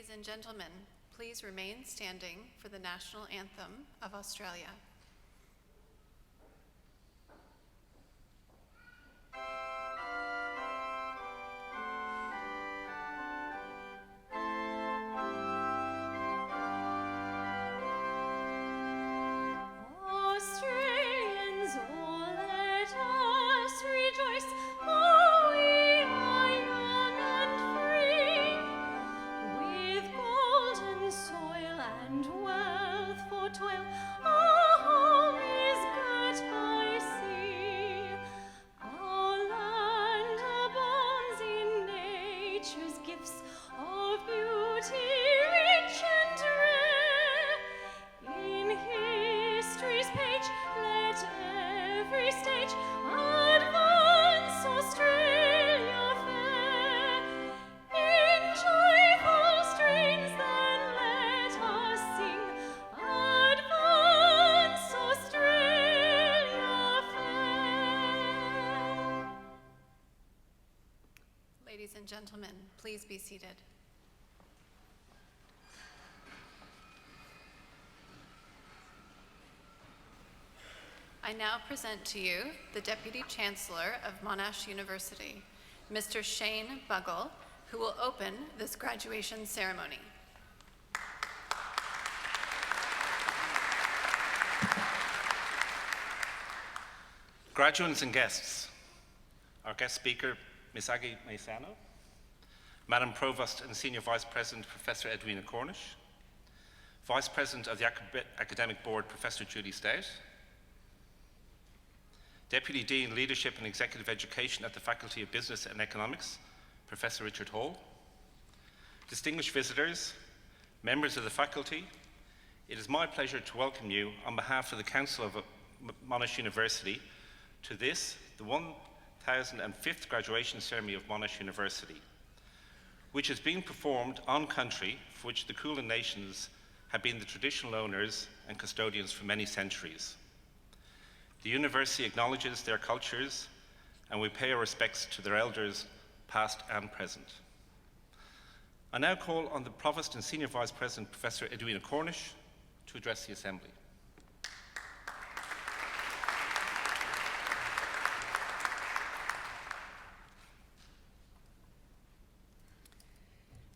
Ladies and gentlemen, please remain standing for the national anthem of Australia. Ladies and gentlemen, please be seated. I now present to you the Deputy Chancellor of Monash University, Mr. Shane Buggle, who will open this graduation ceremony. Graduates and guests, our guest speaker, Ms. Aggie Maisano, Madam Provost and Senior Vice President, Professor Edwina Cornish, Vice President of the Academic Board, Professor Julie Stout, Deputy Dean, Leadership and Executive Education at the Faculty of Business and Economics, Professor Richard Hall, distinguished visitors, members of the faculty, it is my pleasure to welcome you on behalf of the Council of Monash University to this, the 1005th graduation ceremony of Monash University, which is being performed on country for which the Kulin nations have been the traditional owners and custodians for many centuries. The university acknowledges their cultures, and we pay our respects to their elders, past and present. I now call on the Provost and Senior Vice President, Professor Edwina Cornish, to address the Assembly.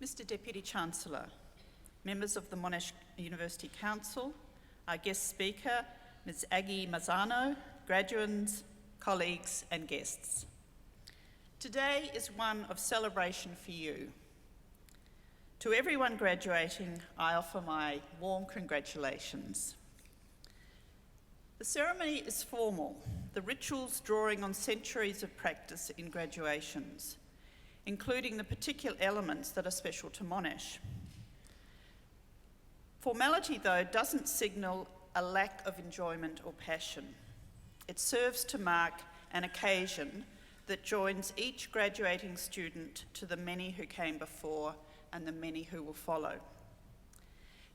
Mr. Deputy Chancellor, members of the Monash University Council, our guest speaker, Ms. Aggie Maisano, graduates, colleagues and guests. Today is one of celebration for you. To everyone graduating, I offer my warm congratulations. The ceremony is formal, the rituals drawing on centuries of practice in graduations, including the particular elements that are special to Monash. Formality, though, doesn't signal a lack of enjoyment or passion. It serves to mark an occasion that joins each graduating student to the many who came before and the many who will follow.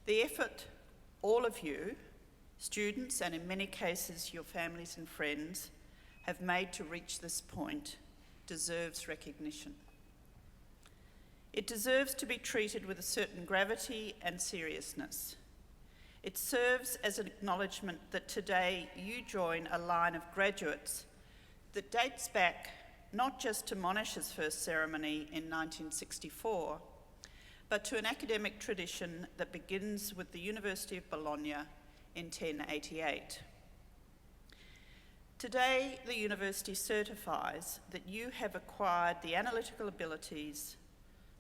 The effort all of you, students, and in many cases your families and friends, have made to reach this point deserves recognition. It deserves to be treated with a certain gravity and seriousness. It serves as an acknowledgement that today you join a line of graduates that dates back not just to Monash's first ceremony in 1964, but to an academic tradition that begins with the University of Bologna in 1088. Today, the university certifies that you have acquired the analytical abilities,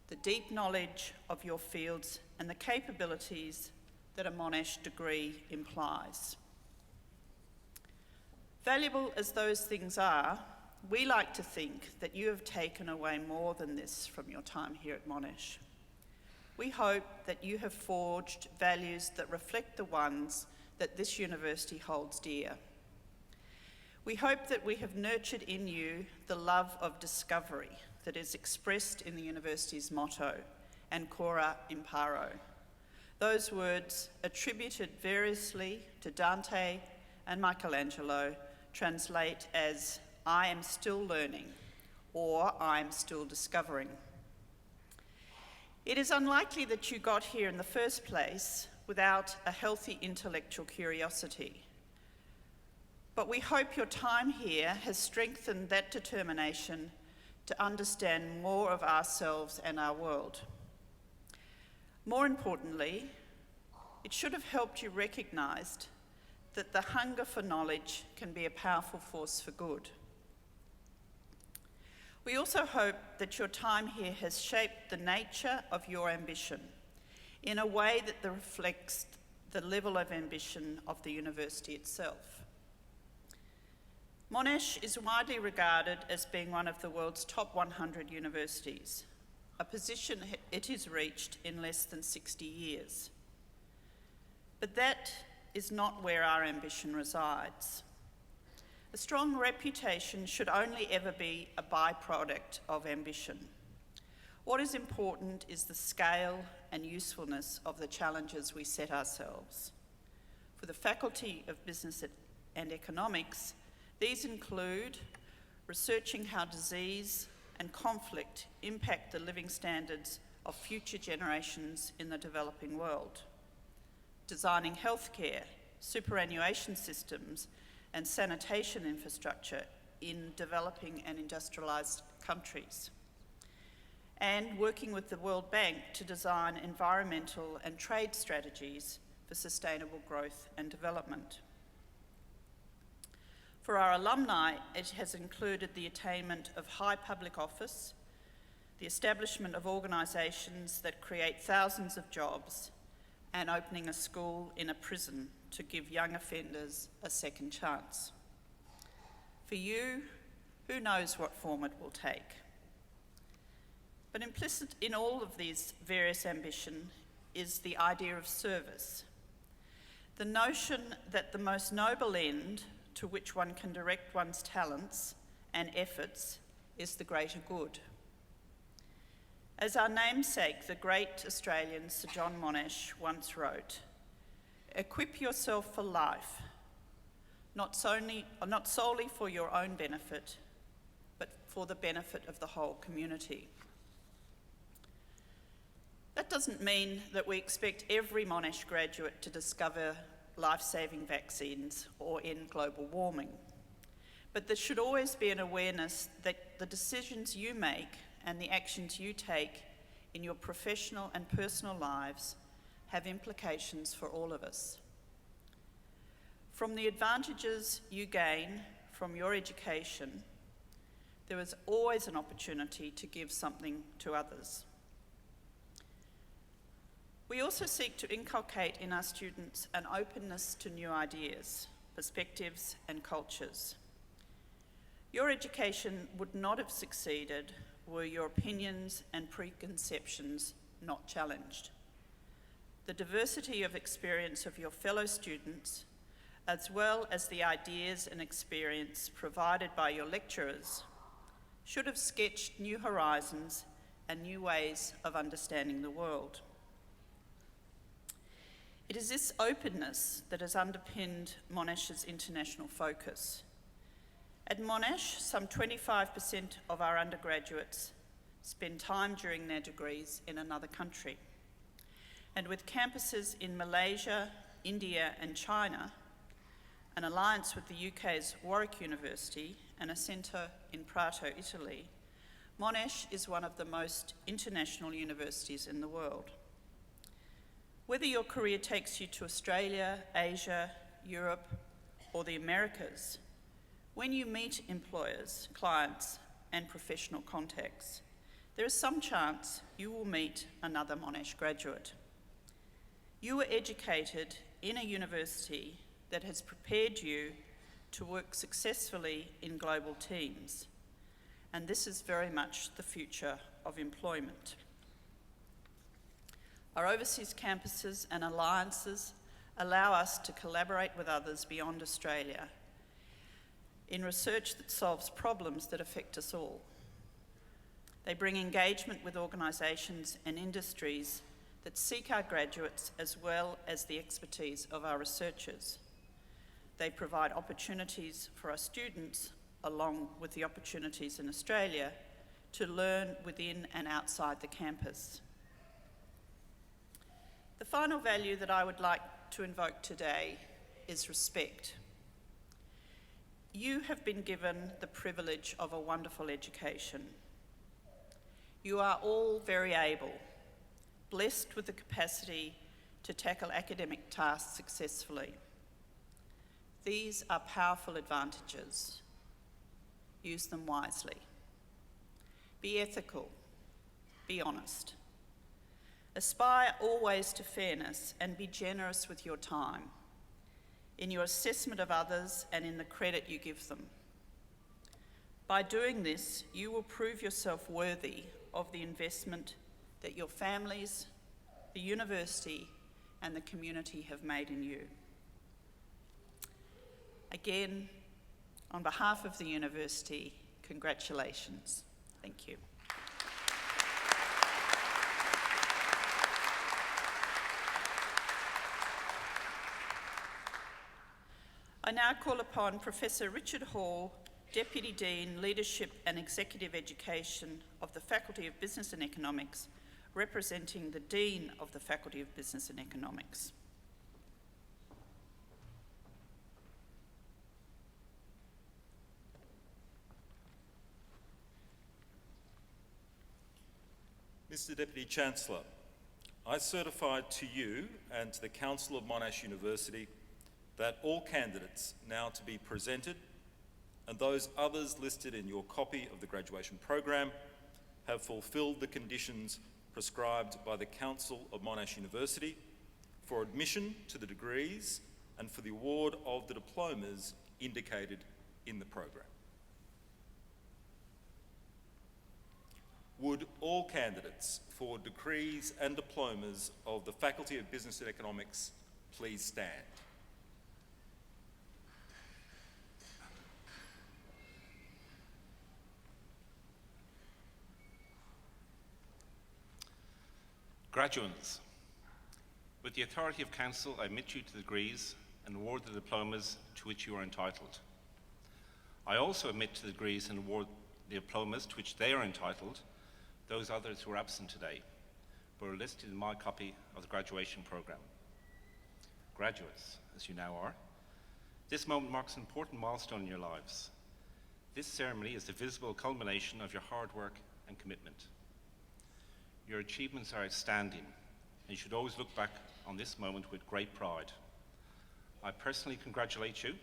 the deep knowledge of your fields, and the capabilities that a Monash degree implies. Valuable as those things are, we like to think that you have taken away more than this from your time here at Monash. We hope that you have forged values that reflect the ones that this university holds dear. We hope that we have nurtured in you the love of discovery that is expressed in the university's motto, Ancora Imparo. Those words, attributed variously to Dante and Michelangelo, translate as, I am still learning, or I am still discovering. It is unlikely that you got here in the first place without a healthy intellectual curiosity. But we hope your time here has strengthened that determination to understand more of ourselves and our world. More importantly, it should have helped you recognise that the hunger for knowledge can be a powerful force for good. We also hope that your time here has shaped the nature of your ambition in a way that reflects the level of ambition of the university itself. Monash is widely regarded as being one of the world's top 100 universities, a position it has reached in less than 60 years. But that is not where our ambition resides. A strong reputation should only ever be a byproduct of ambition. What is important is the scale and usefulness of the challenges we set ourselves. For the Faculty of Business and Economics, these include researching how disease and conflict impact the living standards of future generations in the developing world, designing healthcare, superannuation systems, and sanitation infrastructure in developing and industrialised countries, and working with the World Bank to design environmental and trade strategies for sustainable growth and development. For our alumni, it has included the attainment of high public office, the establishment of organisations that create thousands of jobs, and opening a school in a prison to give young offenders a second chance. For you, who knows what form it will take? But implicit in all of these various ambitions is the idea of service, the notion that the most noble end to which one can direct one's talents and efforts is the greater good. As our namesake, the great Australian Sir John Monash once wrote, "Equip yourself for life, not solely for your own benefit, but for the benefit of the whole community." That doesn't mean that we expect every Monash graduate to discover life-saving vaccines or end global warming. But there should always be an awareness that the decisions you make and the actions you take in your professional and personal lives have implications for all of us. From the advantages you gain from your education, there is always an opportunity to give something to others. We also seek to inculcate in our students an openness to new ideas, perspectives, and cultures. Your education would not have succeeded were your opinions and preconceptions not challenged. The diversity of experience of your fellow students, as well as the ideas and experience provided by your lecturers, should have sketched new horizons and new ways of understanding the world. It is this openness that has underpinned Monash's international focus. At Monash, some 25% of our undergraduates spend time during their degrees in another country. And with campuses in Malaysia, India, and China, an alliance with the UK's Warwick University, and a centre in Prato, Italy, Monash is one of the most international universities in the world. Whether your career takes you to Australia, Asia, Europe, or the Americas, when you meet employers, clients, and professional contacts, there is some chance you will meet another Monash graduate. You were educated in a university that has prepared you to work successfully in global teams, and this is very much the future of employment. Our overseas campuses and alliances allow us to collaborate with others beyond Australia in research that solves problems that affect us all. They bring engagement with organisations and industries that seek our graduates as well as the expertise of our researchers. They provide opportunities for our students, along with the opportunities in Australia, to learn within and outside the campus. The final value that I would like to invoke today is respect. You have been given the privilege of a wonderful education. You are all very able, blessed with the capacity to tackle academic tasks successfully. These are powerful advantages. Use them wisely. Be ethical. Be honest. Aspire always to fairness and be generous with your time, in your assessment of others and in the credit you give them. By doing this, you will prove yourself worthy of the investment that your families, the university, and the community have made in you. Again, on behalf of the university, congratulations. Thank you. I now call upon Professor Richard Hall, Deputy Dean, Leadership and Executive Education of the Faculty of Business and Economics, representing the Dean of the Faculty of Business and Economics. Mr. Deputy Chancellor, I certify to you and to the Council of Monash University that all candidates now to be presented and those others listed in your copy of the graduation program have fulfilled the conditions prescribed by the Council of Monash University for admission to the degrees and for the award of the diplomas indicated in the program. Would all candidates for degrees and diplomas of the Faculty of Business and Economics please stand? Graduates, with the authority of Council, I admit you to the degrees and award the diplomas to which you are entitled. I also admit to the degrees and award the diplomas to which they are entitled those others who are absent today, but are listed in my copy of the graduation program. Graduates, as you now are, this moment marks an important milestone in your lives. This ceremony is the visible culmination of your hard work and commitment. Your achievements are outstanding, and you should always look back on this moment with great pride. I personally congratulate you,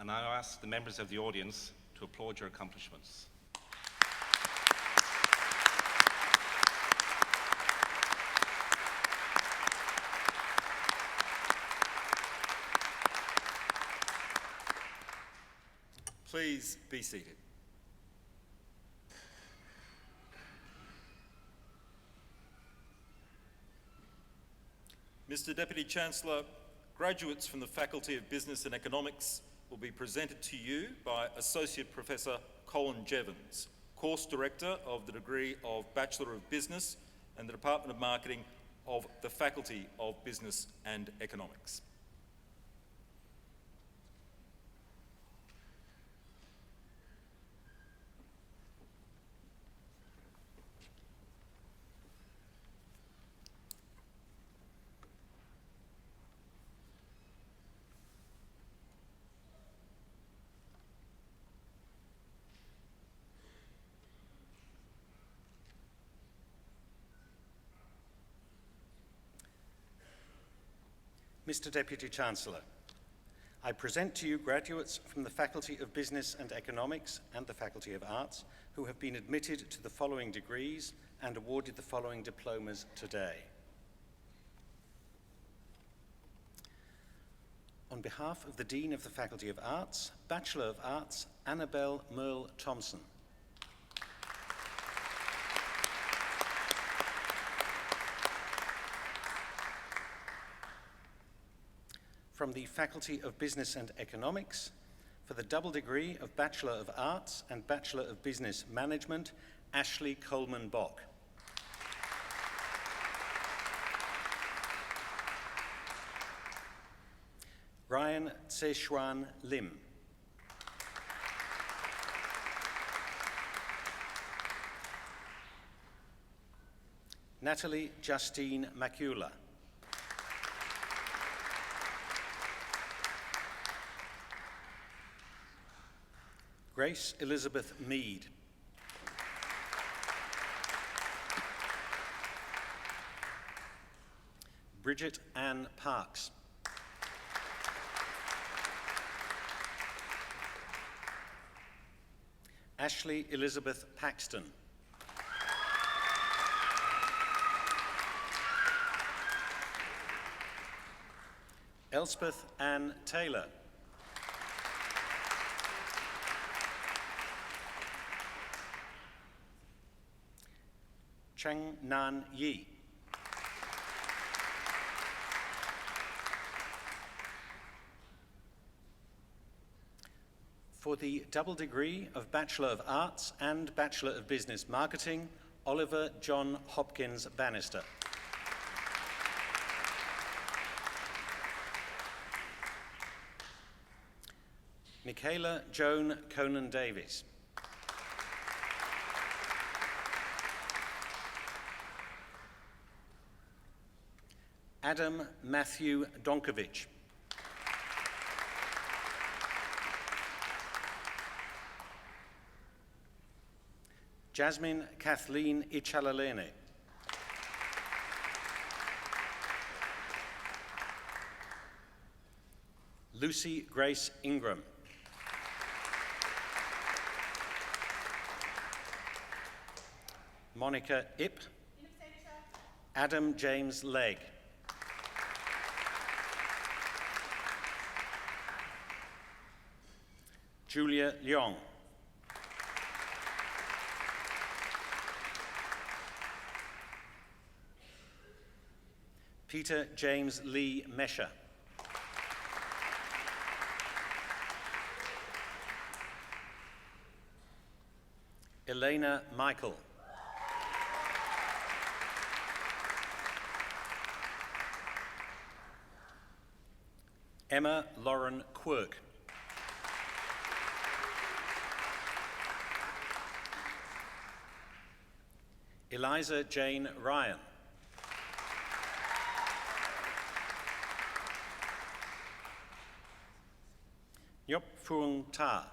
and I ask the members of the audience to applaud your accomplishments. Please be seated. Mr. Deputy Chancellor, graduates from the Faculty of Business and Economics will be presented to you by Associate Professor Colin Jevons, Course Director of the degree of Bachelor of Business and the Department of Marketing of the Faculty of Business and Economics. Mr. Deputy Chancellor, I present to you graduates from the Faculty of Business and Economics and the Faculty of Arts who have been admitted to the following degrees and awarded the following diplomas today. On behalf of the Dean of the Faculty of Arts, Bachelor of Arts, Annabelle Merle Thompson. From the Faculty of Business and Economics, for the double degree of Bachelor of Arts and Bachelor of Business Management, Ashley Coleman-Bock. Ryan Tse-Xuan Lim. Natalie Justine Macula. Grace Elizabeth Mead. Bridget Ann Parks. Ashley Elizabeth Paxton. Elspeth Ann Taylor. Cheng Nan Yi. For the double degree of Bachelor of Arts and Bachelor of Business Marketing, Oliver John Hopkins Bannister. Michaela Joan Conan Davies. Adam Matthew Donkovich. Jasmine Kathleen Ichalalene. Lucy Grace Ingram. Monica Ip. Adam James Legg. Julia Leong. Peter James Lee Mesher. Elena Michael. Emma Lauren Quirk. Eliza Jane Ryan. Nyop Phuong Ta.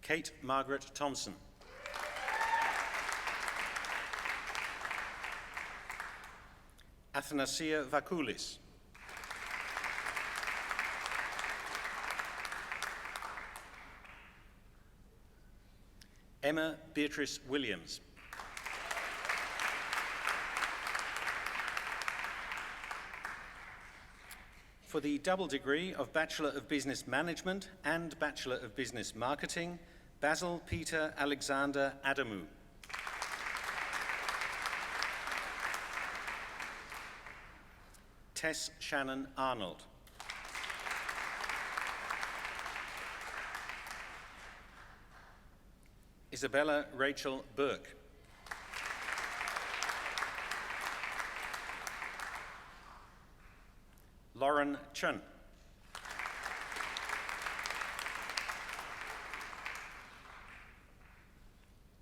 Kate Margaret Thompson. Athanasia Vakulis. Emma Beatrice Williams. For the double degree of Bachelor of Business Management and Bachelor of Business Marketing, Basil Peter Alexander Adamu. Tess Shannon Arnold. Isabella Rachel Burke. Lauren Chun.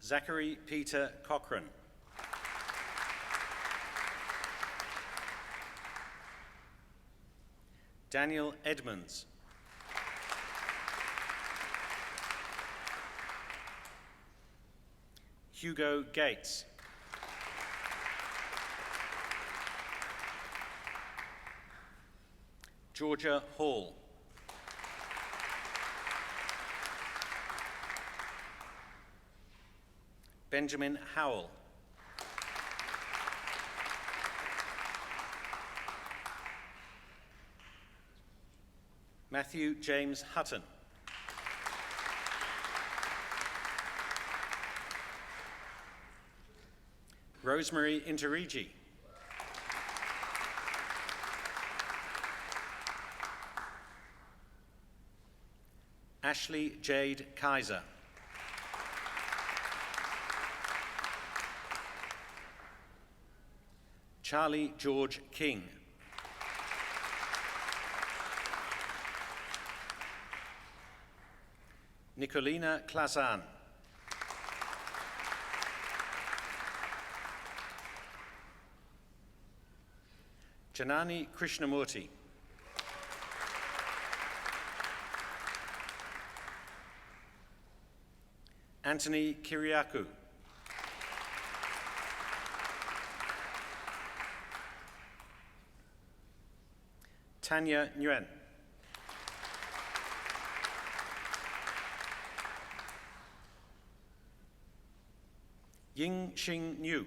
Zachary Peter Cochran. Daniel Edmonds. Hugo Gates. Georgia Hall. Benjamin Howell. Matthew James Hutton. Rosemary Interigi. Ashley Jade Kaiser. Charlie George King. Nicolina Klazan. Janani Krishnamurti. Anthony Kiriakou. Tanya Nguyen. Ying Xing Niu.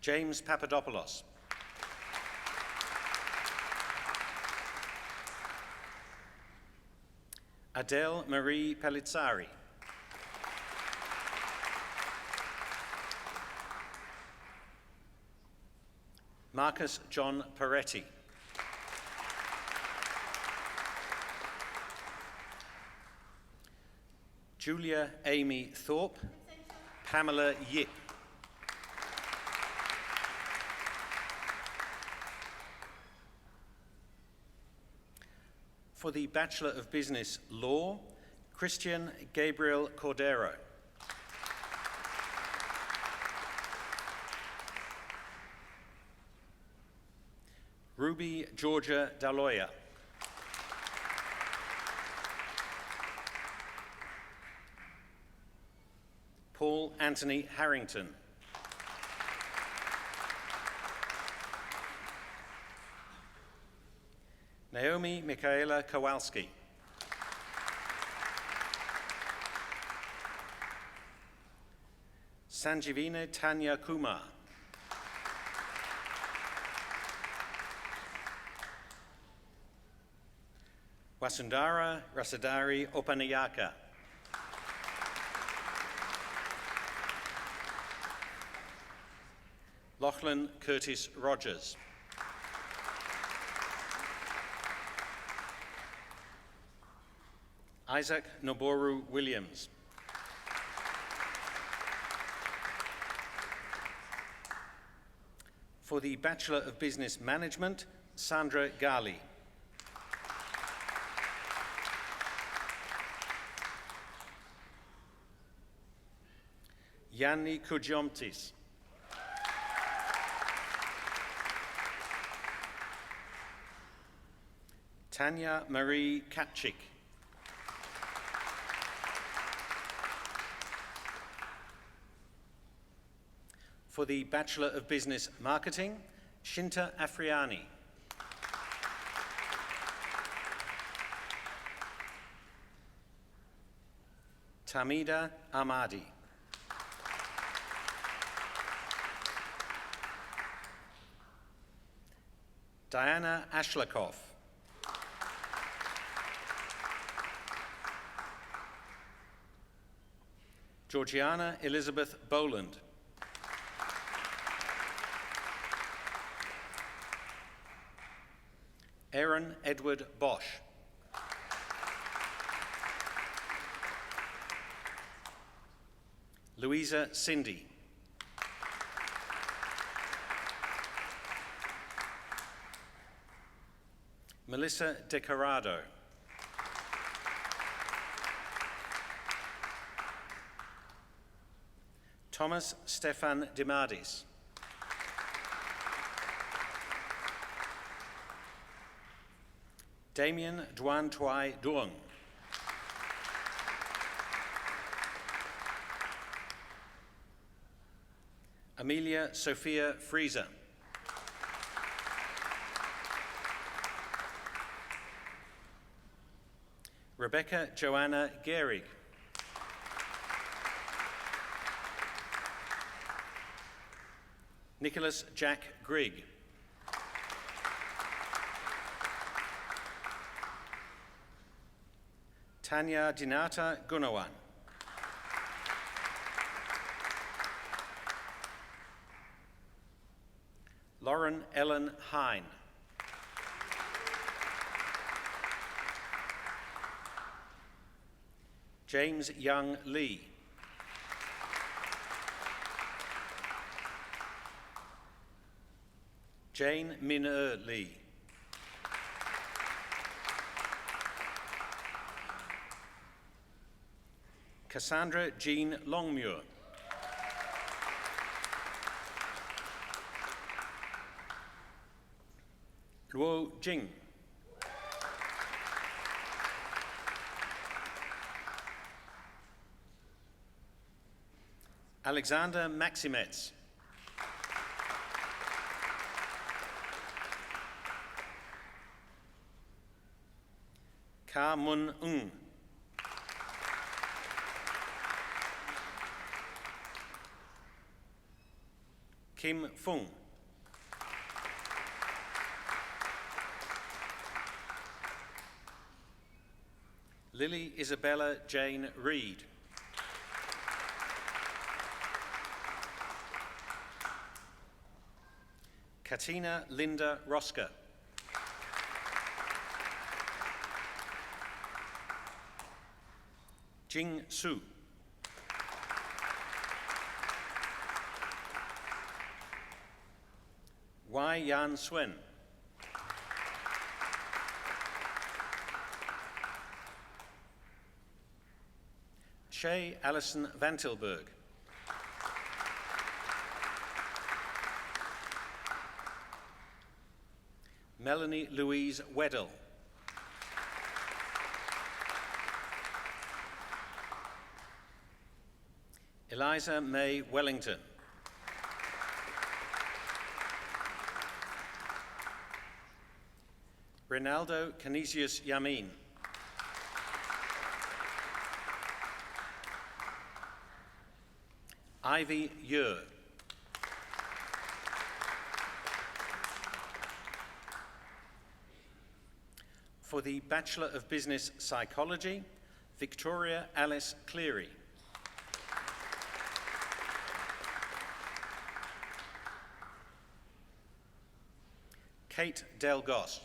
James Papadopoulos. Adele Marie Pellizzari. Marcus John Peretti. Julia Amy Thorpe. Pamela Yip. For the Bachelor of Business Law, Christian Gabriel Cordero. Ruby Georgia Daloya. Paul Anthony Harrington. Naomi Michaela Kowalski. Sanjivine Tanya Kumar. Wasundara Rasadari Opanayaka. Lachlan Curtis Rogers. Isaac Noboru Williams. For the Bachelor of Business Management, Sandra Gali. Yanni Koudiomtis. Tanya Marie Katchik. For the Bachelor of Business Marketing, Shinta Afriani. Tamida Ahmadi. Diana Ashlakoff. Georgiana Elizabeth Boland. Aaron Edward Bosch. Louisa Cindy. Melissa DeCarado. Thomas Stefan Dimardis. Damien Duan Tuai Duong. Amelia Sophia Frieser. Rebecca Joanna Gehrig. Nicholas Jack Grigg. Tanya Dinata Gunawan. Lauren Ellen Hine. James Young Lee. Jane Min-er Lee. Cassandra Jean Longmuir. Luo Jing. Alexander Maximets. Ka Mun Ng. Kim Fung. Lily Isabella Jane Reed. Katina Linda Rosker. Jing Su. Wai Yan Swen. Shay Alison Vantilberg. Melanie Louise Weddell. Eliza May Wellington. Rinaldo Canisius Yamin. Ivy Yer. For the Bachelor of Business Psychology, Victoria Alice Cleary. Kate Delgos.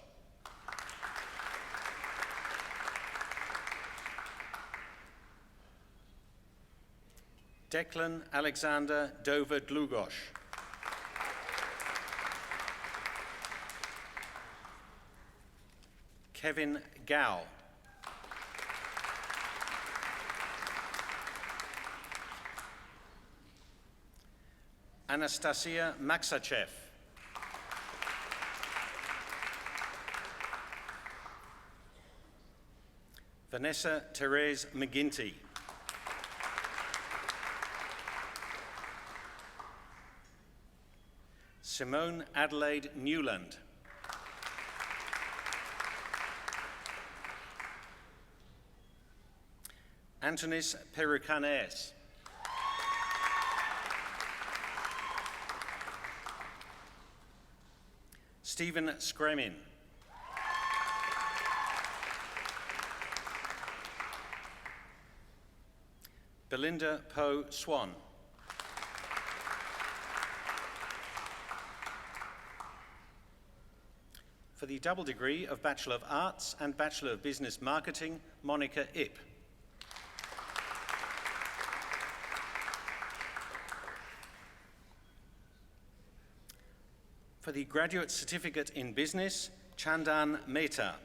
Declan Alexander Dover Dlugosh. Kevin Gao. Anastasia Maxachev. Vanessa Therese McGinty. Simone Adelaide Newland. Antonis Perucanes. Stephen Scremin. Belinda Poe Swan. For the double degree of Bachelor of Arts and Bachelor of Business Marketing, Monica Ip. For the Graduate Certificate in Business, Chandan Mehta.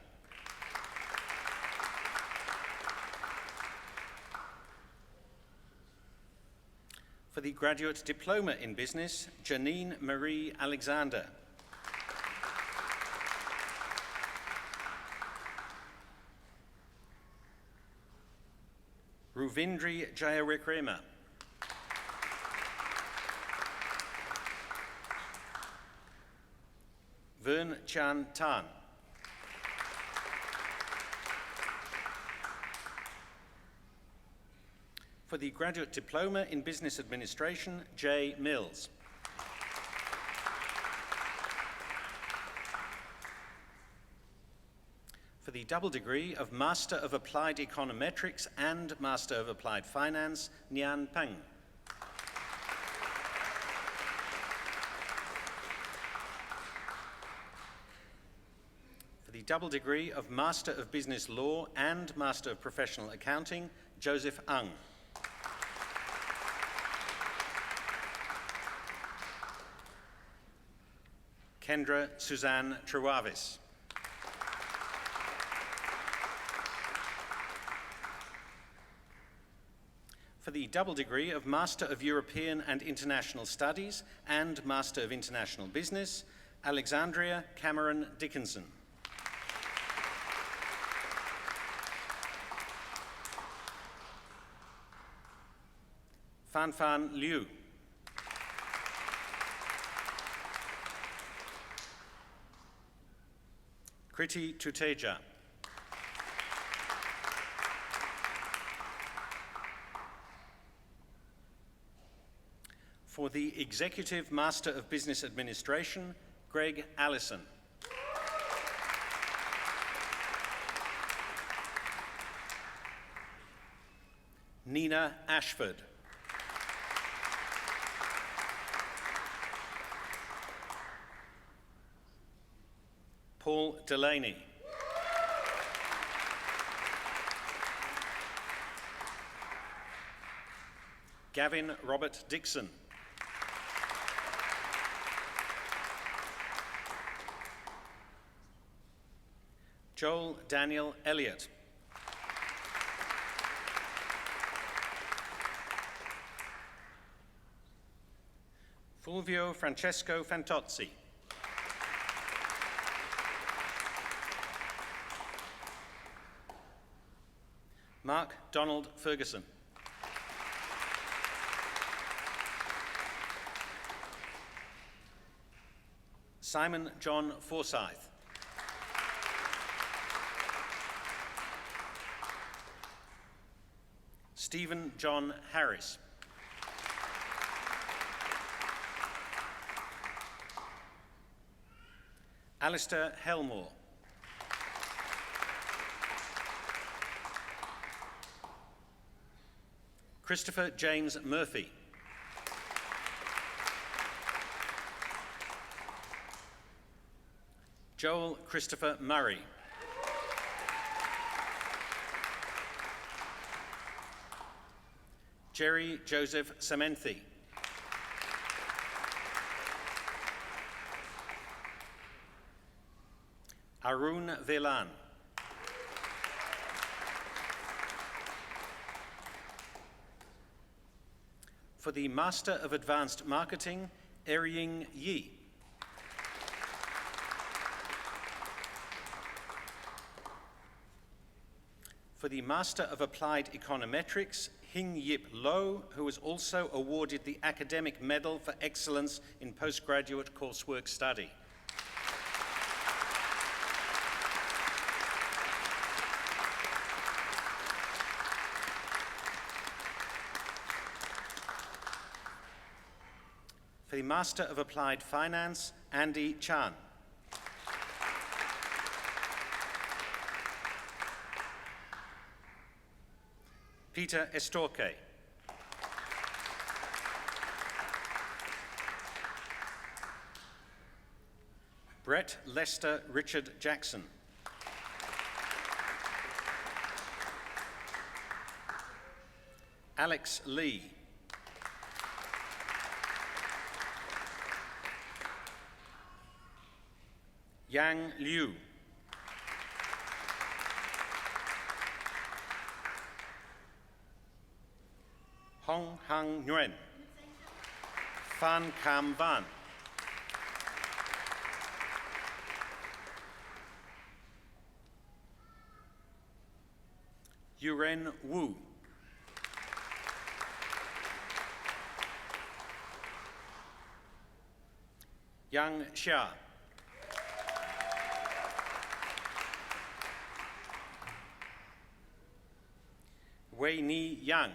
For the Graduate Diploma in Business, Janine Marie Alexander. Ruvindri Jayawikrema. Vern Chan Tan. For the Graduate Diploma in Business Administration, J. Mills. For the double degree of Master of Applied Econometrics and Master of Applied Finance, Nian Peng. For the double degree of Master of Business Law and Master of Professional Accounting, Joseph Ang. Kendra Suzanne Trewavis. For the double degree of Master of European and International Studies and Master of International Business, Alexandria Cameron Dickinson. Fan Fan Liu. Kriti Tuteja. For the Executive Master of Business Administration, Greg Allison. Nina Ashford. Paul Delaney. Gavin Robert Dixon. Joel Daniel Elliott. Fulvio Francesco Fantozzi. Mark Donald Ferguson. Simon John Forsyth. Stephen John Harris. Alistair Helmore. Christopher James Murphy. Joel Christopher Murray. Jerry Joseph Sementhi. Arun Velan. For the Master of Advanced Marketing, Erying Yi. For the Master of Applied Econometrics, Hing Yip Lo, who was also awarded the Academic Medal for Excellence in Postgraduate Coursework Study. For the Master of Applied Finance, Andy Chan. Peter Estorque. Brett Lester Richard Jackson. Alex Lee. Yang Liu. Hong Hang Nguyen. Phan Cam Van. Yuren Wu. Yang Xia. Wei Ni Yang.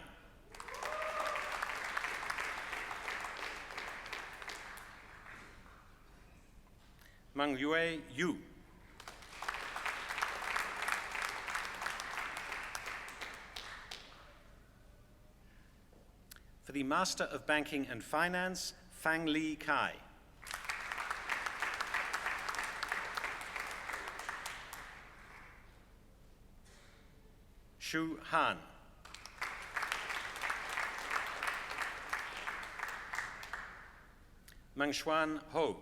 Mang Yue Yu. For the Master of Banking and Finance, Fang Li Kai. Shu Han. Mangshuan Ho.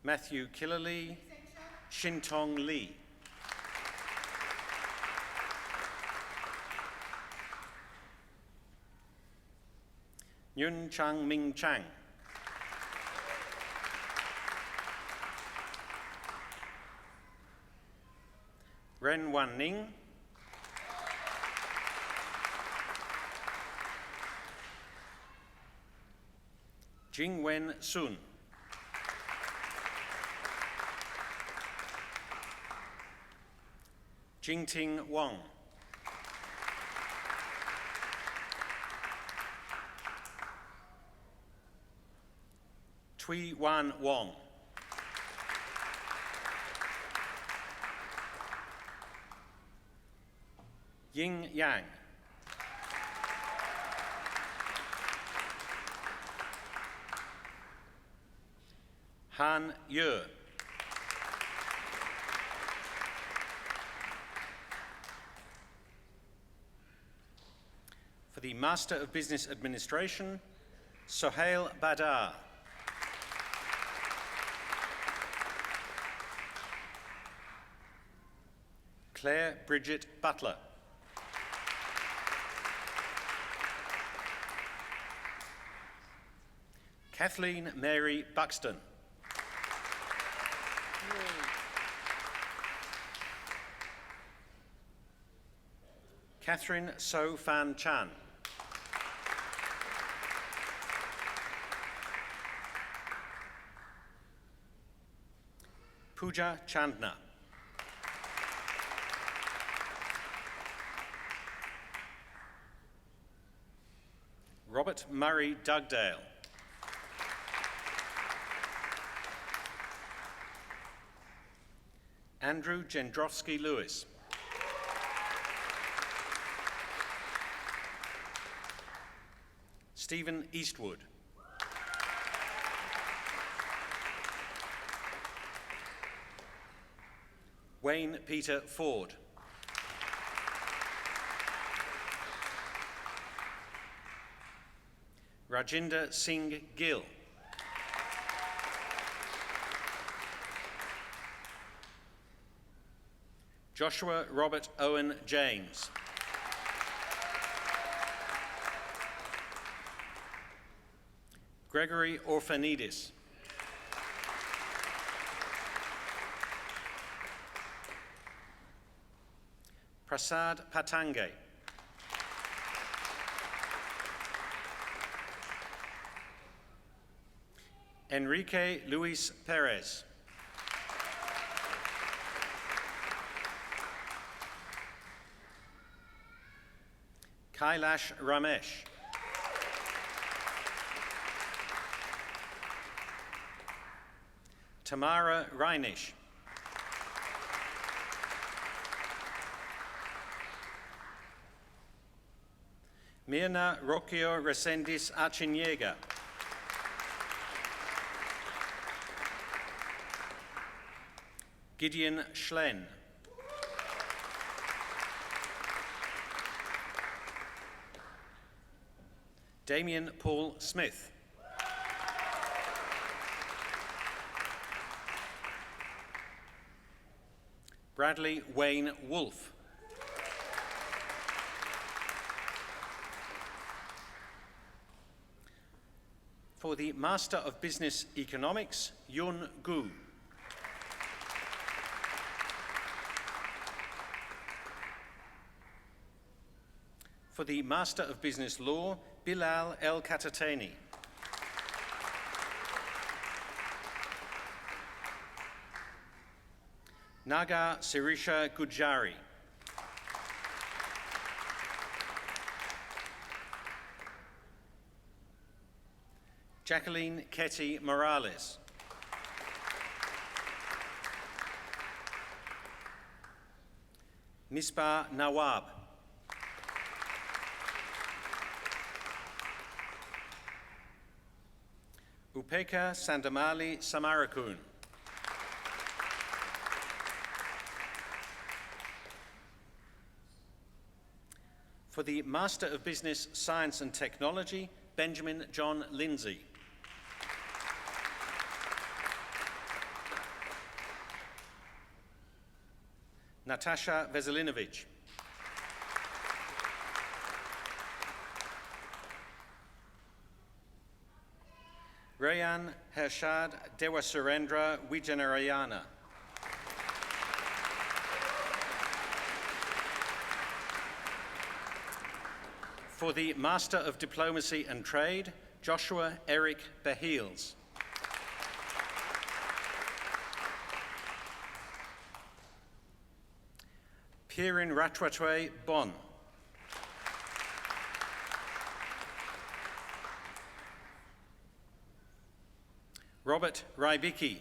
Matthew Killerly. Shintong Lee. Yun Chang Ming Chang. Ren Wan Ning, Jing Wen Sun, Jingting Wang, Tui Wan Wong, Ying Yang, Han Ye, for the Master of Business Administration, Sohail Badar, Claire Bridget Butler, Kathleen Mary Buxton, Catherine So Fan Chan, Pooja Chandna, Robert Murray Dugdale, Andrew Jendrowski Lewis, Stephen Eastwood, Wayne Peter Ford, Rajinder Singh Gill, Joshua Robert Owen James, Gregory Orphanidis, Prasad Patange, Enrique Luis Perez, Kailash Ramesh, Tamara Reinisch, Mirna Roquio Resendis Achinjega, Gideon Schlen, Damien Paul Smith, Bradley Wayne Wolfe, for the Master of Business Economics, Yun Gu, for the Master of Business Law, Bilal El Katatani, Naga Sirisha Gujari, Jacqueline Ketty Morales, Misbah Nawab, Upeka Sandamali Samarakun, for the Master of Business, Science and Technology, Benjamin John Lindsay, Natasha Veselinovich, Rayan Hershad Dewa Surendra Wijanarayana, For the Master of Diplomacy and Trade, Joshua Eric Beheels. Pirin Ratwatwe Bon. Robert Raibiki.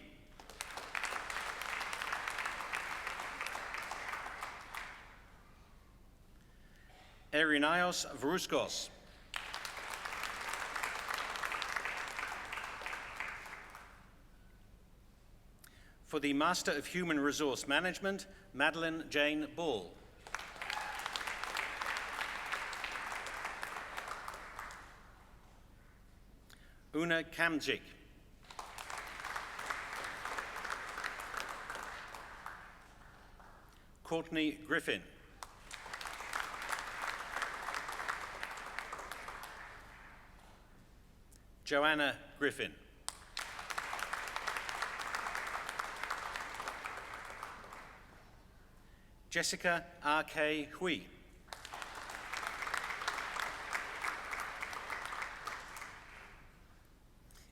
Erinaios Vrouskos. For the Master of Human Resource Management, Madeline Jane Ball. Una Kamjik. Courtney Griffin. Joanna Griffin. Jessica R.K. Hui.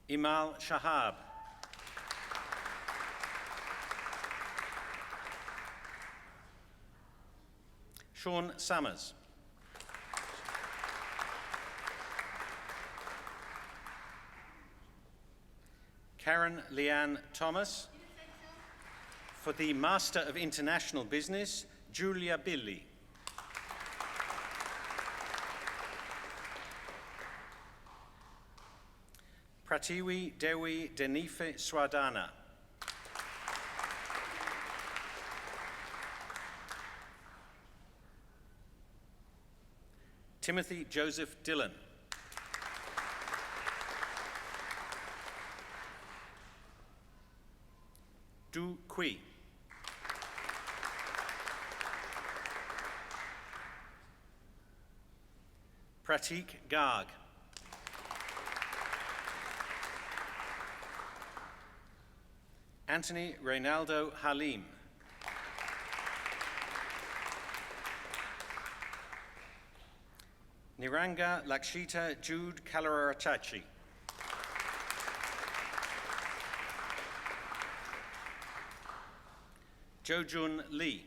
Imal Shahab. Sean Summers. Karen Leanne Thomas. For the Master of International Business, Julia Billy. Pratiwi Dewi Denife Swadana. Timothy Joseph Dillon. Du Kui. Pratik Garg. Anthony Reynaldo Halim. Niranga Lakshita Jude Kalarachachi. Jojun Lee.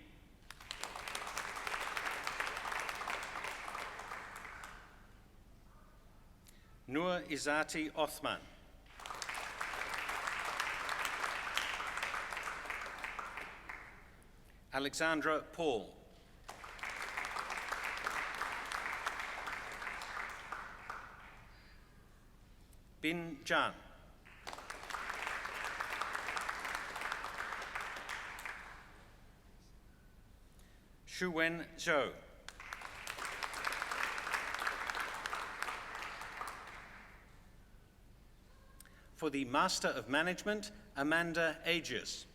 Nur Izati Othman. Alexandra Paul. Bin Jan. Shuwen Zhou. For the Master of Management, Amanda Agius.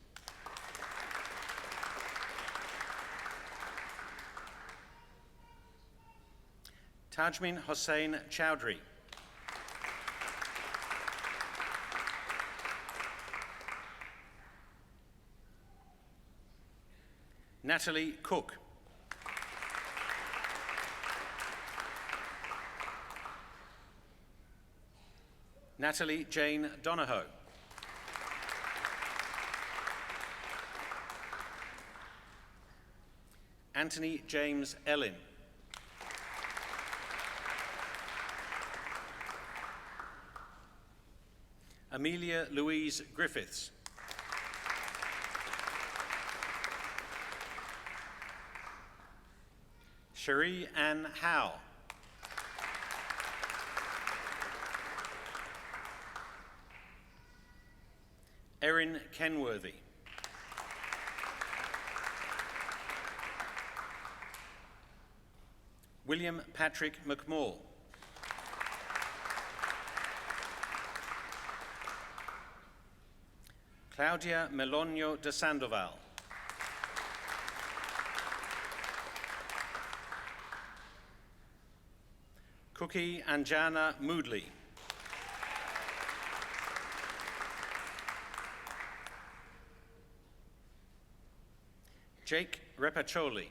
Tajmin Hossein Chowdhury. Natalie Cook. Natalie Jane Donahoe. Anthony James Ellin. Amelia Louise Griffiths. Cherie Ann Howe. Erin Kenworthy. William Patrick McMall. Claudia Melonio de Sandoval. Cookie Anjana Moodley. Jake Repacholi.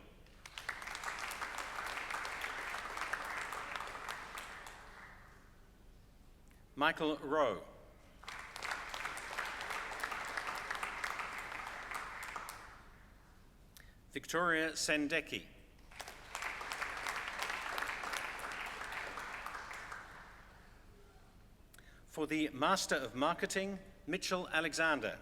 Michael Rowe. Victoria Sendeki. For the Master of Marketing, Mitchell Alexander.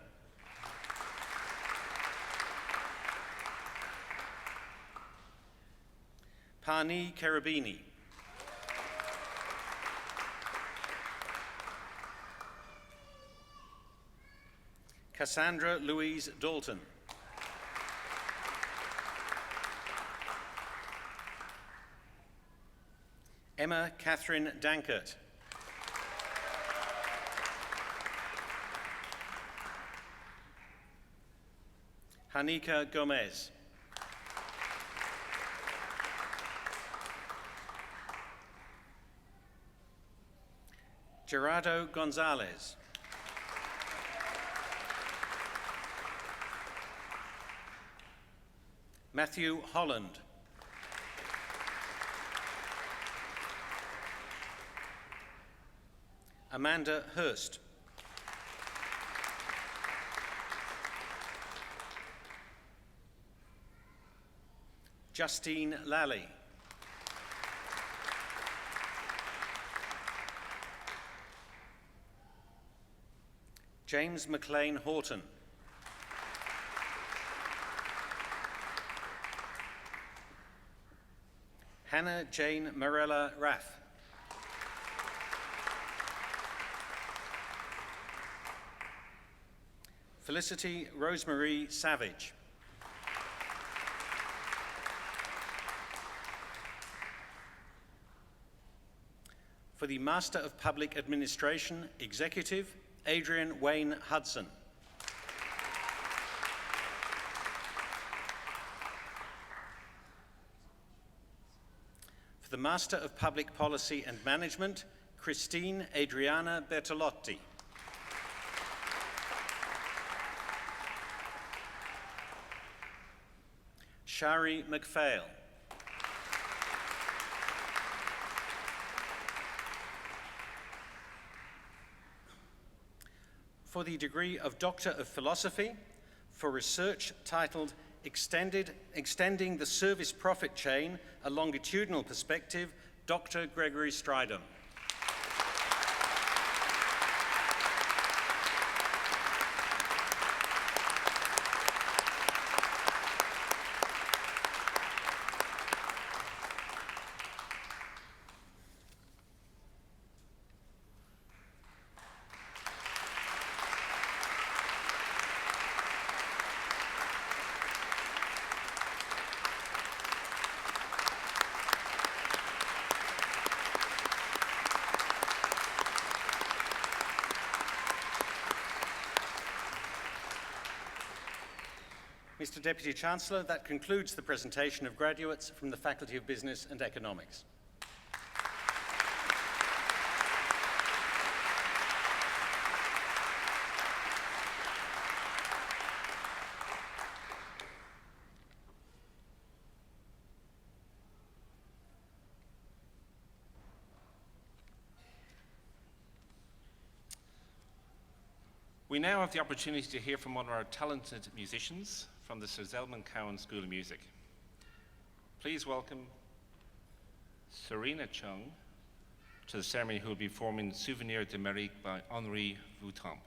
Pani Cherubini. Cassandra Louise Dalton. Emma Catherine Dankert. Hanika Gomez. Gerardo Gonzalez. Matthew Holland. Amanda Hurst. Justine Lally. James McLean Horton. Hannah Jane Morella Raff. Felicity Rosemary Savage. For the Master of Public Administration, Executive, Adrian Wayne Hudson. For the Master of Public Policy and Management, Christine Adriana Bertolotti. Shari McPhail. For the degree of Doctor of Philosophy, for research titled Extending the Service Profit Chain, a Longitudinal Perspective, Dr. Gregory Stridham. Mr. Deputy Chancellor, that concludes the presentation of graduates from the Faculty of Business and Economics. We now have the opportunity to hear from one of our talented musicians from the Sir Zelman Cowen School of Music. Please welcome Serena Chung to the ceremony, who will be performing Souvenir d'Amérique by Henri Voutamp.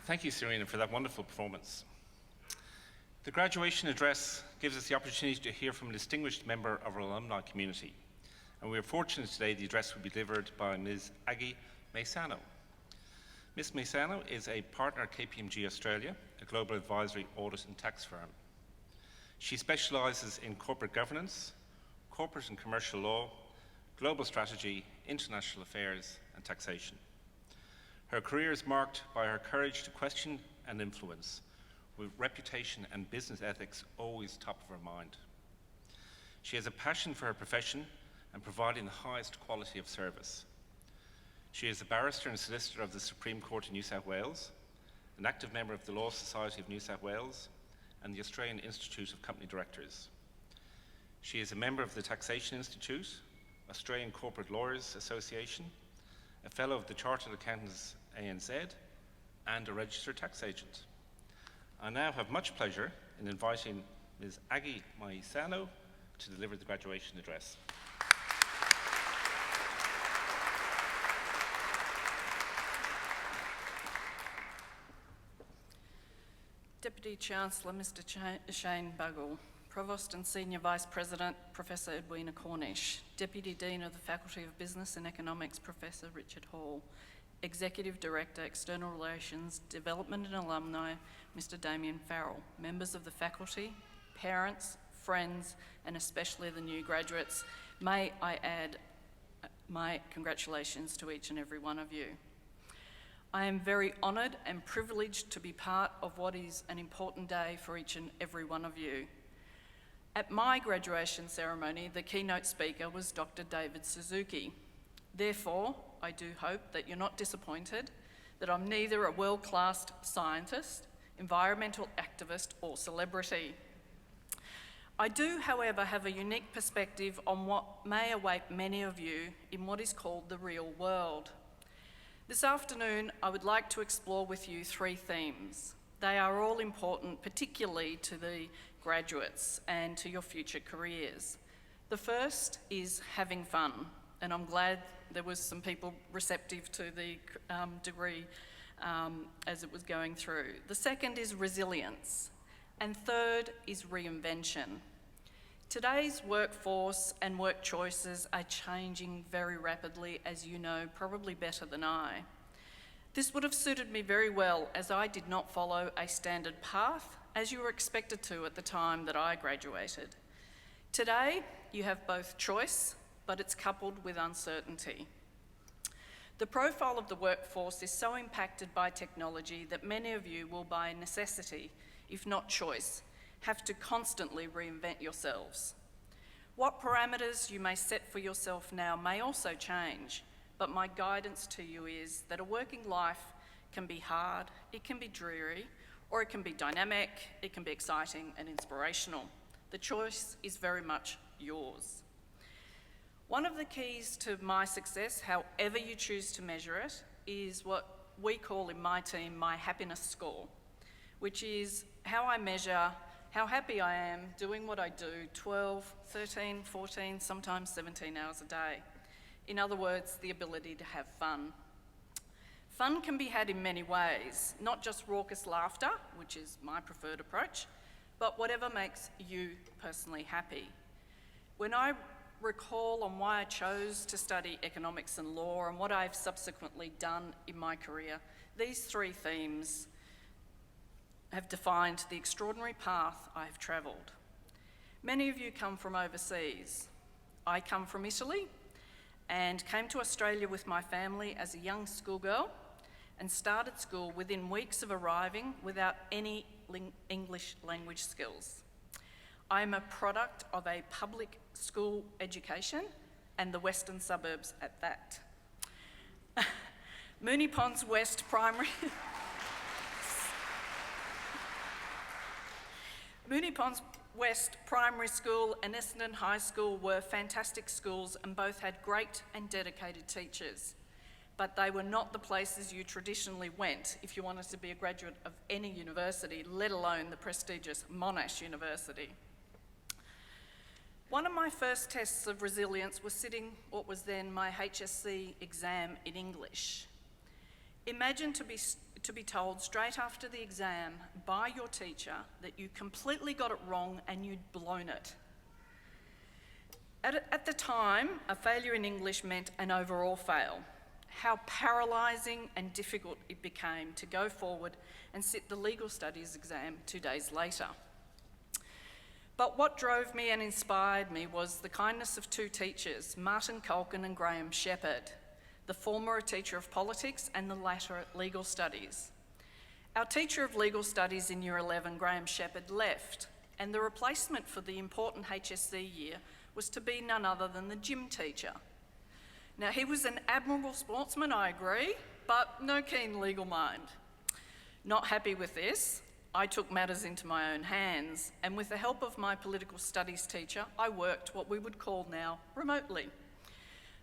Thank you, Serena, for that wonderful performance. The graduation address gives us the opportunity to hear from a distinguished member of our alumni community. And we are fortunate today the address will be delivered by Ms. Aggie Maisano. Ms. Maisano is a partner at KPMG Australia, a global advisory audit and tax firm. She specialises in corporate governance, corporate and commercial law, global strategy, international affairs, and taxation. Her career is marked by her courage to question and influence, with reputation and business ethics always top of her mind. She has a passion for her profession and providing the highest quality of service. She is a barrister and solicitor of the Supreme Court of New South Wales, an active member of the Law Society of New South Wales, and the Australian Institute of Company Directors. She is a member of the Taxation Institute, Australian Corporate Lawyers Association, a Fellow of the Chartered Accountants ANZ, and a registered tax agent. I now have much pleasure in inviting Ms. Aggie Maisano to deliver the graduation address. Deputy Chancellor Mr. Shane Buggell, Provost and Senior Vice President Professor Edwina Cornish, Deputy Dean of the Faculty of Business and Economics Professor Richard Hall, Executive Director External Relations, Development and Alumni Mr. Damien Farrell, members of the faculty, parents, friends and especially the new graduates, may I add my congratulations to each and every one of you. I am very honoured and privileged to be part of what is an important day for each and every one of you. At my graduation ceremony, the keynote speaker was Dr. David Suzuki. Therefore, I do hope that you're not disappointed that I'm neither a world-class scientist, environmental activist, or celebrity. I do, however, have a unique perspective on what may await many of you in what is called the real world. This afternoon, I would like to explore with you three themes. They are all important, particularly to the graduates and to your future careers. The first is having fun, and I'm glad there was some people receptive to the degree as it was going through. The second is resilience, and third is reinvention. Today's workforce and work choices are changing very rapidly, as you know, probably better than I. This would have suited me very well, as I did not follow a standard path, as you were expected to at the time that I graduated. Today, you have both choice, but it's coupled with uncertainty. The profile of the workforce is so impacted by technology that many of you will, by necessity, if not choice, have to constantly reinvent yourselves. What parameters you may set for yourself now may also change, but my guidance to you is that a working life can be hard, it can be dreary, or it can be dynamic, it can be exciting and inspirational. The choice is very much yours. One of the keys to my success, however you choose to measure it, is what we call in my team my happiness score, which is how I measure how happy I am doing what I do 12, 13, 14, sometimes 17 hours a day. In other words, the ability to have fun. Fun can be had in many ways, not just raucous laughter, which is my preferred approach, but whatever makes you personally happy. When I recall on why I chose to study economics and law and what I've subsequently done in my career, these three themes have defined the extraordinary path I have travelled. Many of you come from overseas. I come from Italy and came to Australia with my family as a young schoolgirl and started school within weeks of arriving without any English language skills. I am a product of a public school education and the western suburbs at that. Moonee Ponds West Primary Moonee Ponds West Primary School and Essendon High School were fantastic schools and both had great and dedicated teachers. But they were not the places you traditionally went if you wanted to be a graduate of any university, let alone the prestigious Monash University. One of my first tests of resilience was sitting what was then my HSC exam in English. Imagine to to be told straight after the exam by your teacher that you completely got it wrong and you'd blown it. At the time, a failure in English meant an overall fail. How paralysing and difficult it became to go forward and sit the legal studies exam 2 days later. But what drove me and inspired me was the kindness of two teachers, Martin Culkin and Graham Shepherd, the former a teacher of politics and the latter at legal studies. Our teacher of legal studies in Year 11, Graham Shepherd, left, and the replacement for the important HSC year was to be none other than the gym teacher. Now, he was an admirable sportsman, I agree, but no keen legal mind. Not happy with this, I took matters into my own hands, and with the help of my political studies teacher, I worked what we would call now remotely.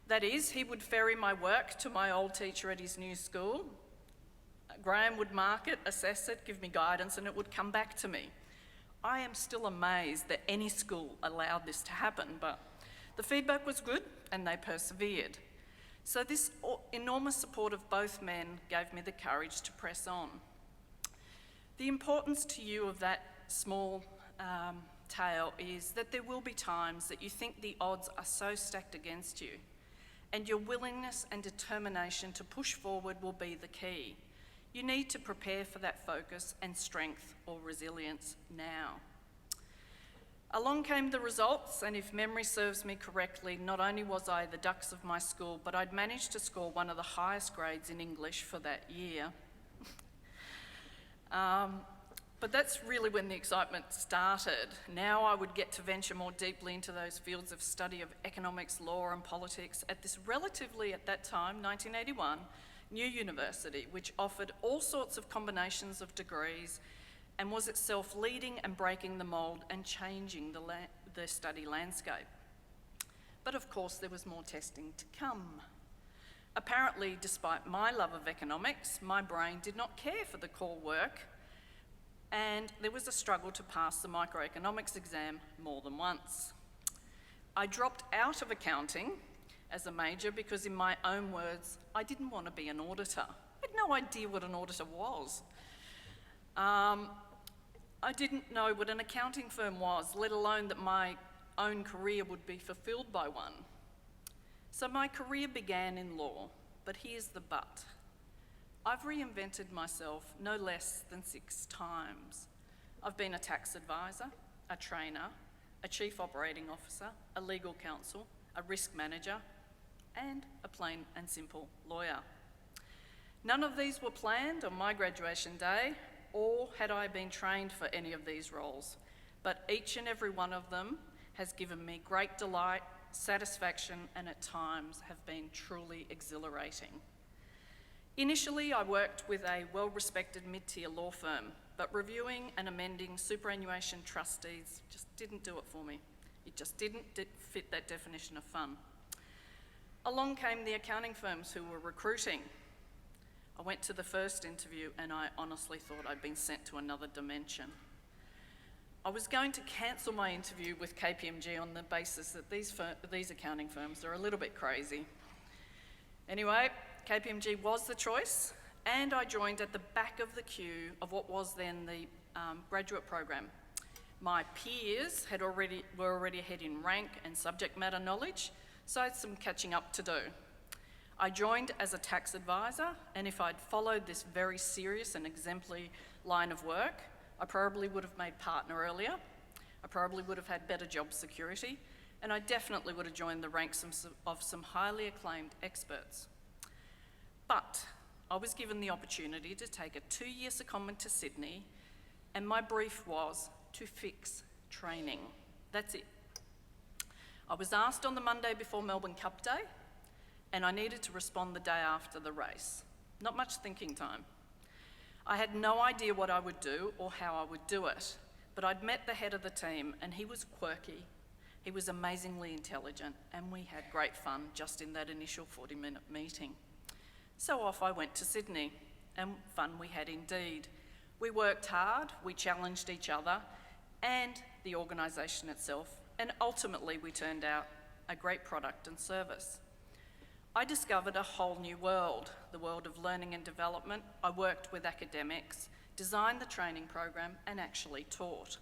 That is, he would ferry my work to my old teacher at his new school. Graham would mark it, assess it, give me guidance, and it would come back to me. I am still amazed that any school allowed this to happen, but the feedback was good and they persevered. So this enormous support of both men gave me the courage to press on. The importance to you of that small tale is that there will be times that you think the odds are so stacked against you, and your willingness and determination to push forward will be the key. You need to prepare for that focus and strength or resilience now. Along came the results, and if memory serves me correctly, not only was I the dux of my school, but I'd managed to score one of the highest grades in English for that year. But that's really when the excitement started. Now I would get to venture more deeply into those fields of study of economics, law and politics at this relatively, at that time, 1981, new university, which offered all sorts of combinations of degrees and was itself leading and breaking the mould and changing the study landscape. But of course there was more testing to come. Apparently, despite my love of economics, my brain did not care for the core work, and there was a struggle to pass the microeconomics exam more than once. I dropped out of accounting as a major because, in my own words, I didn't want to be an auditor. I had no idea what an auditor was. I didn't know what an accounting firm was, let alone that my own career would be fulfilled by one. So my career began in law, but here's the but. I've reinvented myself no less than 6 times. I've been a tax advisor, a trainer, a chief operating officer, a legal counsel, a risk manager, and a plain and simple lawyer. None of these were planned on my graduation day, or had I been trained for any of these roles, but each and every one of them has given me great delight, satisfaction, and at times have been truly exhilarating. Initially, I worked with a well-respected mid-tier law firm, but reviewing and amending superannuation trustees just didn't do it for me. It just didn't fit that definition of fun. Along came the accounting firms who were recruiting. I went to the first interview and I honestly thought I'd been sent to another dimension. I was going to cancel my interview with KPMG on the basis that these accounting firms are a little bit crazy. Anyway, KPMG was the choice, and I joined at the back of the queue of what was then the graduate program. My peers were already ahead in rank and subject matter knowledge, so I had some catching up to do. I joined as a tax advisor, and if I'd followed this very serious and exemplary line of work, I probably would have made partner earlier, I probably would have had better job security, and I definitely would have joined the ranks of some highly acclaimed experts. But I was given the opportunity to take a 2-year secondment to Sydney, and my brief was to fix training. That's it. I was asked on the Monday before Melbourne Cup Day, and I needed to respond the day after the race. Not much thinking time. I had no idea what I would do or how I would do it, but I'd met the head of the team, and he was quirky, he was amazingly intelligent, and we had great fun just in that initial 40-minute meeting. So off I went to Sydney, and fun we had indeed. We worked hard, we challenged each other and the organisation itself, and ultimately we turned out a great product and service. I discovered a whole new world, the world of learning and development. I worked with academics, designed the training program, and actually taught.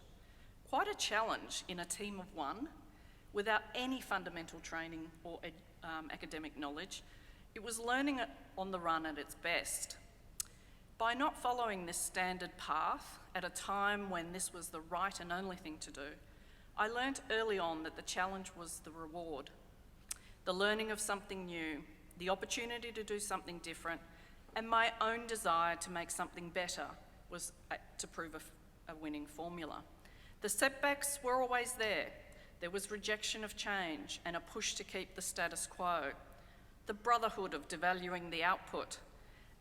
Quite a challenge in a team of one, without any fundamental training or academic knowledge. It was learning on the run at its best. By not following this standard path at a time when this was the right and only thing to do, I learnt early on that the challenge was the reward. The learning of something new, the opportunity to do something different, and my own desire to make something better was to prove a winning formula. The setbacks were always there. There was rejection of change and a push to keep the status quo, the brotherhood of devaluing the output,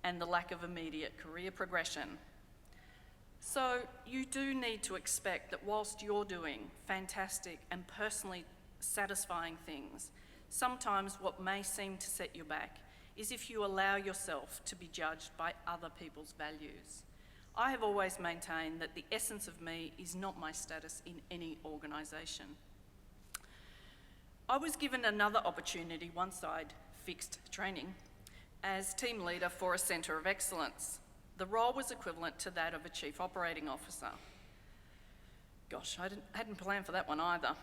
and the lack of immediate career progression. So you do need to expect that whilst you're doing fantastic and personally satisfying things, sometimes what may seem to set you back is if you allow yourself to be judged by other people's values. I have always maintained that the essence of me is not my status in any organisation. I was given another opportunity once I'd fixed training as team leader for a centre of excellence. The role was equivalent to that of a chief operating officer. Gosh, I hadn't planned for that one either.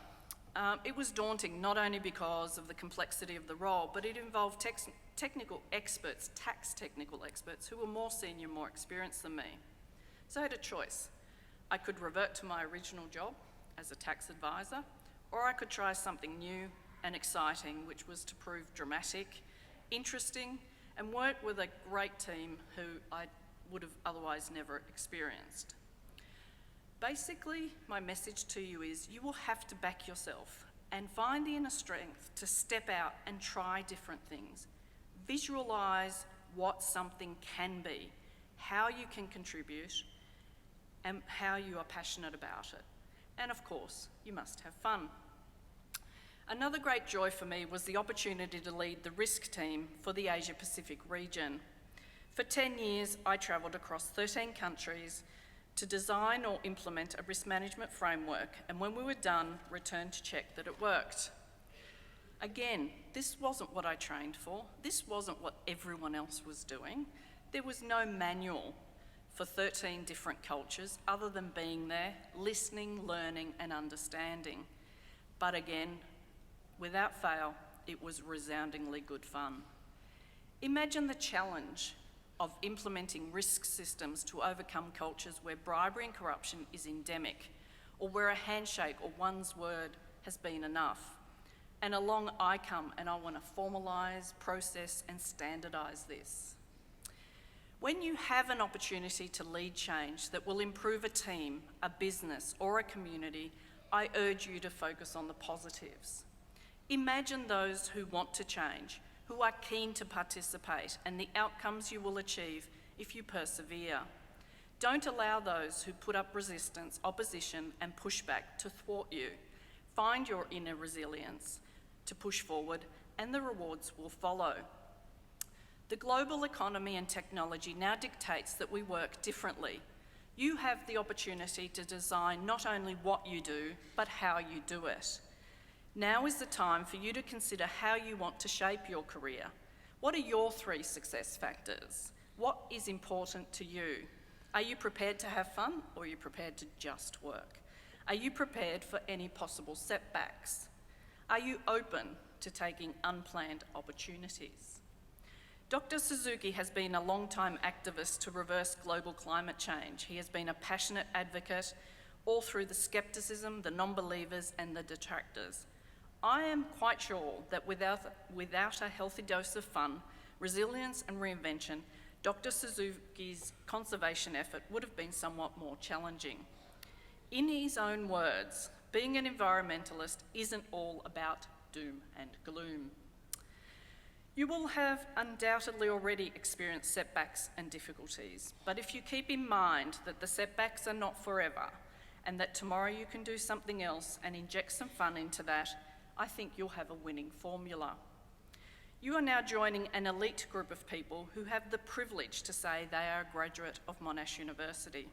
It was daunting, not only because of the complexity of the role, but it involved technical experts, tax technical experts, who were more senior, more experienced than me. So I had a choice. I could revert to my original job as a tax advisor, or I could try something new and exciting, which was to prove dramatic, interesting, and work with a great team who I would have otherwise never experienced. Basically, my message to you is you will have to back yourself and find the inner strength to step out and try different things. Visualise what something can be, how you can contribute, and how you are passionate about it. And of course, you must have fun. Another great joy for me was the opportunity to lead the risk team for the Asia Pacific region. For 10 years, I travelled across 13 countries to design or implement a risk management framework, and when we were done, returned to check that it worked. Again, this wasn't what I trained for. This wasn't what everyone else was doing. There was no manual for 13 different cultures other than being there, listening, learning, and understanding. But again, without fail, it was resoundingly good fun. Imagine the challenge of implementing risk systems to overcome cultures where bribery and corruption is endemic, or where a handshake or one's word has been enough. And along I come, and I want to formalise, process, and standardise this. When you have an opportunity to lead change that will improve a team, a business, or a community, I urge you to focus on the positives. Imagine those who want to change, who are keen to participate, and the outcomes you will achieve if you persevere. Don't allow those who put up resistance, opposition, and pushback to thwart you. Find your inner resilience to push forward, and the rewards will follow. The global economy and technology now dictates that we work differently. You have the opportunity to design not only what you do, but how you do it. Now is the time for you to consider how you want to shape your career. What are your 3 success factors? What is important to you? Are you prepared to have fun, or are you prepared to just work? Are you prepared for any possible setbacks? Are you open to taking unplanned opportunities? Dr. Suzuki has been a long-time activist to reverse global climate change. He has been a passionate advocate all through the scepticism, the non-believers, and the detractors. I am quite sure that without a healthy dose of fun, resilience, and reinvention, Dr. Suzuki's conservation effort would have been somewhat more challenging. In his own words, being an environmentalist isn't all about doom and gloom. You will have undoubtedly already experienced setbacks and difficulties, but if you keep in mind that the setbacks are not forever, and that tomorrow you can do something else and inject some fun into that, I think you'll have a winning formula. You are now joining an elite group of people who have the privilege to say they are a graduate of Monash University.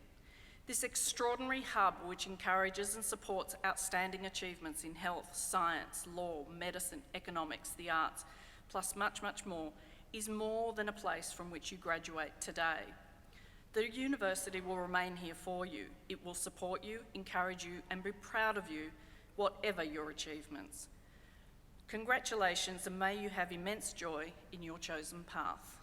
This extraordinary hub which encourages and supports outstanding achievements in health, science, law, medicine, economics, the arts, plus much, much more, is more than a place from which you graduate today. The university will remain here for you. It will support you, encourage you, and be proud of you, whatever your achievements. Congratulations, and may you have immense joy in your chosen path.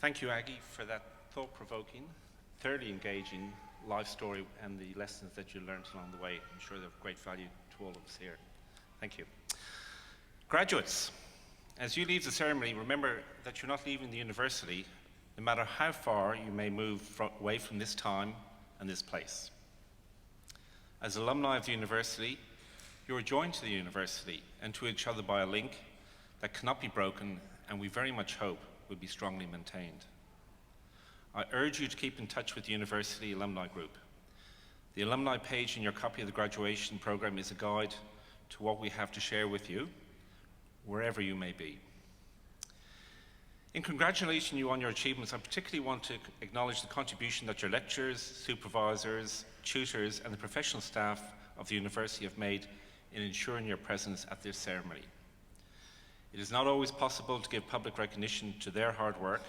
Thank you, Aggie, for that thought-provoking, thoroughly engaging life story and the lessons that you learned along the way. I'm sure they're of great value to all of us here. Thank you. Graduates, as you leave the ceremony, remember that you're not leaving the university, no matter how far you may move away from this time and this place. As alumni of the university, you are joined to the university and to each other by a link that cannot be broken, and we very much hope will be strongly maintained. I urge you to keep in touch with the University Alumni Group. The alumni page in your copy of the graduation programme is a guide to what we have to share with you, wherever you may be. In congratulating you on your achievements, I particularly want to acknowledge the contribution that your lecturers, supervisors, tutors, and the professional staff of the university have made in ensuring your presence at this ceremony. It is not always possible to give public recognition to their hard work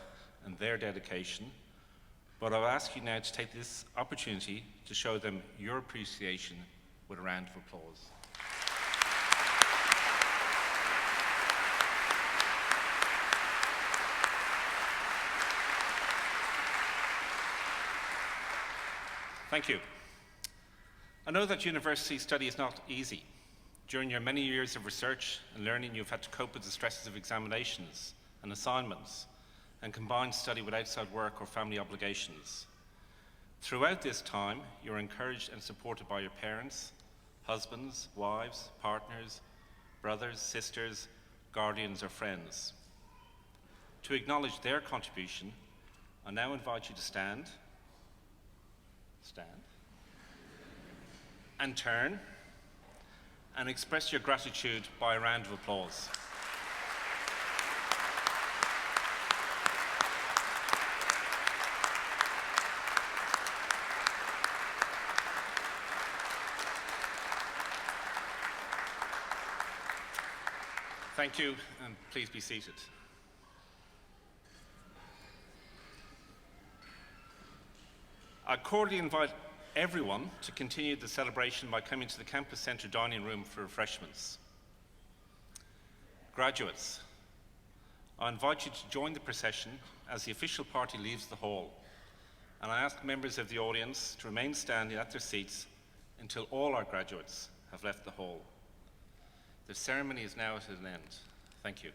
and their dedication, but I'll ask you now to take this opportunity to show them your appreciation with a round of applause. Thank you. I know that university study is not easy. During your many years of research and learning, you've had to cope with the stresses of examinations and assignments and combine study with outside work or family obligations. Throughout this time, you're encouraged and supported by your parents, husbands, wives, partners, brothers, sisters, guardians, or friends. To acknowledge their contribution, I now invite you to stand, and turn, and express your gratitude by a round of applause. Thank you, and please be seated. I cordially invite everyone to continue the celebration by coming to the Campus Centre dining room for refreshments. Graduates, I invite you to join the procession as the official party leaves the hall, and I ask members of the audience to remain standing at their seats until all our graduates have left the hall. The ceremony is now at an end. Thank you.